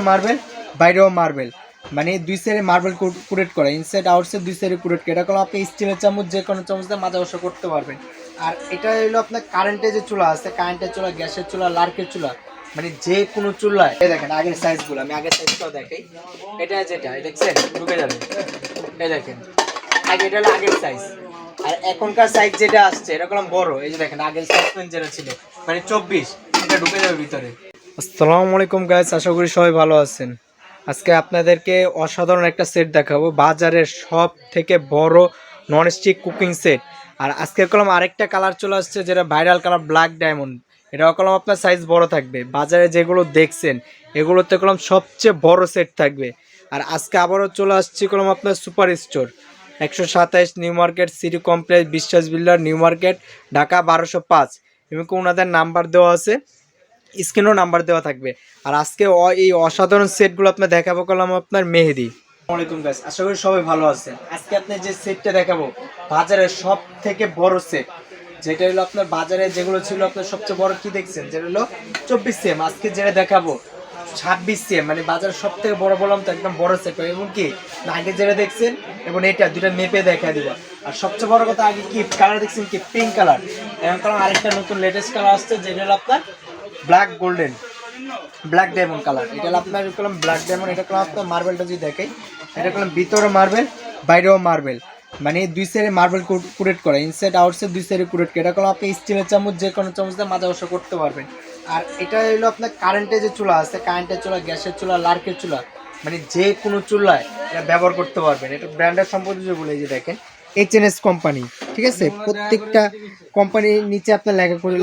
Marble বাইরেও marble মানে দুই সাইডে মার্বেল কুরেট করা, ইনসাইড আউটসাইড দুই সাইডে কুরেট করা। এটা কোনো আপনি স্টিলের চামচ যে কোনো চামচ দিয়ে মাজা বসা করতে পারবেন। আর এটা হলো আপনার কারেন্টের যে চুলা আছে, কারেন্টের চুলা, গ্যাসের চুলা, লার্কের চুলা, মানে যে কোনো চুলায়। এই দেখেন আগের সাইজগুলো, আমি আগের সাইজটাও দেখাই। এটা যেটা দেখছেন ঢুকে যাবে, এই দেখেন আগে এটা হলো আগের সাইজ, আর এখনকার সাইজ যেটা আসছে এটা কলম বড়। এই যে দেখেন আগের সাইজ যেটা ছিল মানে 24, এটা ঢুকে যাবে ভিতরে। আসসালামু আলাইকুম গাইস, আশা করি সবাই ভালো আছেন। আজকে আপনাদেরকে অসাধারণ একটা সেট দেখাবো, বাজারের সব থেকে বড় ননস্টিক কুকিং সেট। আর আজকে কলম আরেকটা কালার চলে আসছে যেটা ভাইরাল কালার, ব্ল্যাক ডায়মন্ড। এটাও কলম আপনার সাইজ বড় থাকবে, বাজারে যেগুলো দেখছেন এগুলোতে কলম সবচেয়ে বড় সেট থাকবে। আর আজকে আবারও চলে আসছি কলম আপনার super store 127 new market, city complex, বিশ্বাস বিল্ডার, নিউ মার্কেট, ঢাকা 1205। এবং ওনাদের নাম্বার দেওয়া আছে, স্ক্রিনেও নাম্বার দেওয়া থাকবে। আর আজকে এই অসাধারণ সেটগুলো আপনার দেখাবো করলাম আপনার মেহেদি। আসসালামু আলাইকুম গাইস, আশা করি সবাই ভালো আছেন। আজকে আপনি যে সেটটা দেখাবো বাজারের সব থেকে বড় সেট, যেটা হলো আপনার বাজারে যেগুলো ছিল আপনার সবচেয়ে বড় কি দেখছেন, যেটা হলো 24 সিএম। আজকে যেটা দেখাবো 26 সিএম, মানে বাজার সব থেকে বড় বললাম তো, একদম বড় সেট। এবং কি আগে যেটা দেখছেন এবং এটা দুটা মেপে দেখা দিব। আর সবচেয়ে বড় কথা, আগে কি কালার দেখছেন, কি পিঙ্ক কালার। এখন কালার আরেকটা নতুন লেটেস্ট কালার আসছে, যেটা হলো আপনার black golden, black diamond colour. এটা হলো আপনার কলম ব্ল্যাক ডায়মন্ড। এটা কলম আপনার মার্বেলটা যদি দেখাই, এটা কলম ভিতরে মার্বেল বাইরেও মার্বেল, মানে দুই সাইডে মার্বেল কুরেট করা, ইনসাইড আউটসাইড দুই সাইডে কুরেট করা। এটা কলম আপনি স্টিলের চামচ যে কোনো চামচ দিয়ে মাজা বসা করতে পারবেন। আর এটা হলো আপনার কারেন্টের যে চুলা আছে, কারেন্টের চুলা, গ্যাসের চুলা, লার্কের চুলা, মানে যে কোনো চুলায় এটা ব্যবহার করতে পারবেন। এটা ব্র্যান্ডের সম্পর্কে যে বলে, যে দেখেন এইচএনএস কোম্পানি, ঠিক আছে। প্রত্যেকটা কোম্পানির নিচে আপনার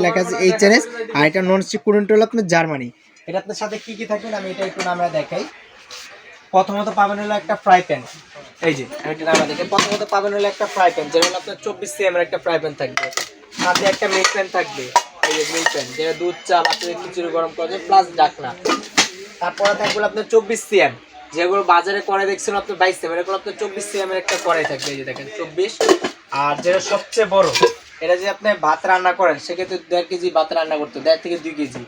লেখা আছে এইচএনএস। আর এটা ননস্টিক কুরেন্ট হলো আপনার জার্মানি। এটা আপনার সাথে কি কি থাকবে আমি এটা একটু আমরা দেখাই। প্রথমত পাবেন হলো একটা ফ্রাই প্যান, এই যে এটা আমরা দেখি। প্রথমত পাবেন হলো একটা ফ্রাই প্যান, যেটা আপনার 24 সিএম এর একটা ফ্রাই প্যান থাকবে। সাথে একটা মিল্ক প্যান থাকবে, এই যে মিল্ক প্যান, যেটা দুধ চা আপনাদের খিচুড়ি গরম করা যায়, প্লাস ডাকনা। তারপরে থাকবে আপনার 24 সিএম, যেগুলো বাজারে করে দেখছেন আপনার 22 সিএম, এগুলো আপনার 24 সিএম এর একটা কড়াই থাকবে, এই যে দেখেন 24। আর যেটা সবচেয়ে বড়, এটা যে আপনি ভাত রান্না করেন সেক্ষেত্রে 1.5 কেজি ভাত রান্না করতে, 1.5 থেকে 2 কেজি।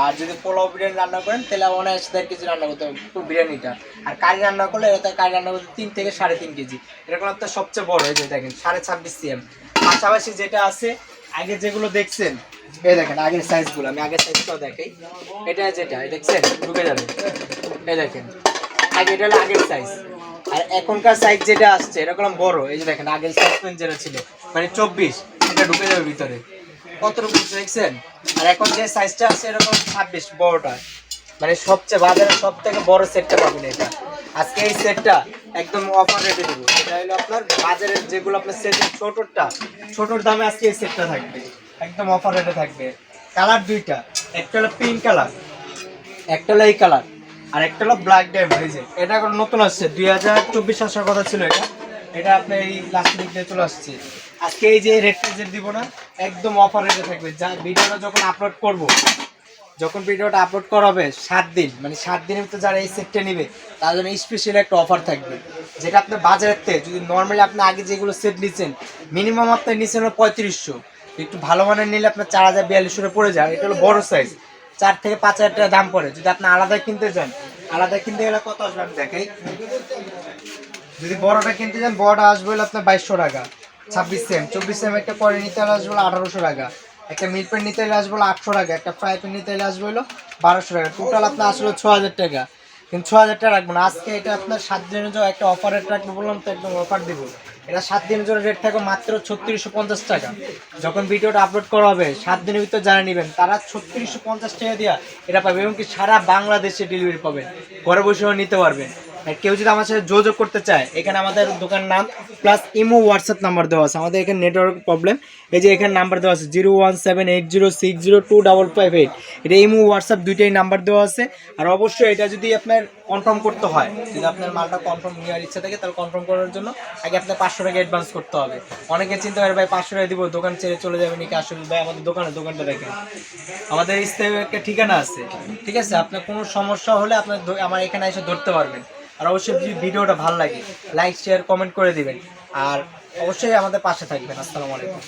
আর যদি পোলাও বিরিয়ানি রান্না করেন তাহলে অনায়াসে 1.5 কেজি রান্না করতে হবে বিরিয়ানিটা। আর কারি রান্না করলে এটা কারি রান্না করতে 3 থেকে 3.5 কেজি। এরকম আপনার সবচেয়ে বড়, এই যে দেখেন 26.5 সিএম। পাশাপাশি যেটা আছে আগে যেগুলো দেখছেন, এই দেখেন আগের সাইজগুলো, আমি আগের সাইজটাও দেখাই। এটা যেটা দেখছেন ঢুকে যাবে, এই দেখেন আগে এটা হলো আগের সাইজ, আর এখনকার সাইজ যেটা আসছে এটা কলম বড়। এই যে দেখেন আগের সাইজ যেটা ছিল মানে 24, এটা ঢুকে যাবে ভিতরে। কতটুকু দেখছেন। আর এখন যে সাইজটা আছে এরকম 26 বড়টা, মানে সবচেয়ে বাজারে সব থেকে বড় সেটটা পাবেন এটা। আজকে এই সেটটা একদম অফার রেটে দেবো। এটা হলো আপনার বাজারের যেগুলো আপনার সেটের ছোটোর দামে আজকে এই সেটটা থাকবে, একদম অফার রেটে থাকবে। কালার দুইটা, একটা হলো পিঙ্ক কালার, একটা হলো এই কালার, আর একটা হলো ব্ল্যাক ডায়মন্ড। এই যে এটা এখন নতুন আসছে, 2024 আসার কথা ছিল এটা। এটা আপনার এই লাস্ট উইক দিয়ে চলে আসছে। আজকে এই যে রেটটা যে দিব না, একদম অফার রেটে থাকবে। যা ভিডিওটা যখন আপলোড করব, যখন ভিডিওটা আপলোড করা হবে 7 দিন, মানে 7 দিনের ভিতরে যারা এই সেটটা নেবে তার জন্য স্পেশাল একটা অফার থাকবে। যেটা আপনার বাজারের থেকে যদি নর্মালি আপনি আগে যেগুলো সেট নিচ্ছেন মিনিমাম আপনার নিচ্ছেন 3500, একটু ভালো মানের নিলে আপনার 4042 পড়ে যায়। এটা হলো বড় সাইজ, 4 থেকে 5 হাজার টাকা দাম পড়ে। যদি আপনি আলাদা কিনতে যান, আলাদা কিনতে গেলে কত আসবে আমি দেখাই। যদি বড়টা কিনতে যান, বড়টা আসবে হলো আপনার 2200 টাকা। 26 সিএম 24 সিএম একটা পরে নিতে হলে আসবে 1800 টাকা। একটা মিল্ক প্যান নিতে হলে আসবে 800 টাকা। একটা ফ্রাই প্যান নিতে হলে আসবে হলো 1200 টাকা। টোটাল আপনার আসলে 6000 টাকা। কিন্তু 6000 টাকা রাখবো না আজকে, এটা আপনার 7 দিনের জন্য একটা অফার রেট রাখবো বললাম তো, একদম অফার দিব। এটা 7 দিনের জন্য রেট থাকবে মাত্র 3650 টাকা। যখন ভিডিওটা আপলোড করা হবে 7 দিনের ভিতর যারা নেবেন তারা 3650 টাকা দিয়ে এটা পাবে, এবং কি সারা বাংলাদেশে ডেলিভারি পাবেন, ঘরে বসেও নিতে পারবেন। কেউ যদি আমার সাথে যোগাযোগ করতে চায়, এখানে আমাদের দোকান নাম প্লাস ইমো হোয়াটসঅ্যাপ নাম্বার দেওয়া আছে। আমাদের এখানে নেটওয়ার্ক প্রবলেম, এই যে এখানে নাম্বার দেওয়া আছে 01780602558। এটা ইমো হোয়াটসঅ্যাপ দুইটাই নাম্বার দেওয়া আছে। আর অবশ্যই এটা যদি আপনার কনফার্ম করতে হয়, যদি আপনার মালটা কনফার্ম নেওয়ার ইচ্ছা থাকে তাহলে কনফার্ম করার জন্য আগে আপনার 500 টাকা অ্যাডভান্স করতে হবে। অনেকে চিন্তা করে ভাই 500 টাকা দিব, দোকান ছেড়ে চলে যাবে নাকি। আসলে ভাই আমাদের দোকানটা দেখেন, আমাদের স্থায়ী একটা ঠিকানা আছে, ঠিক আছে। আপনার কোনো সমস্যা হলে আপনার আমার এখানে এসে ধরতে পারবেন। আর অবশ্যই যদি ভিডিওটা ভালো লাগে লাইক শেয়ার কমেন্ট করে দিবেন, আর অবশ্যই আমাদের পাশে থাকবেন। আসসালামু আলাইকুম।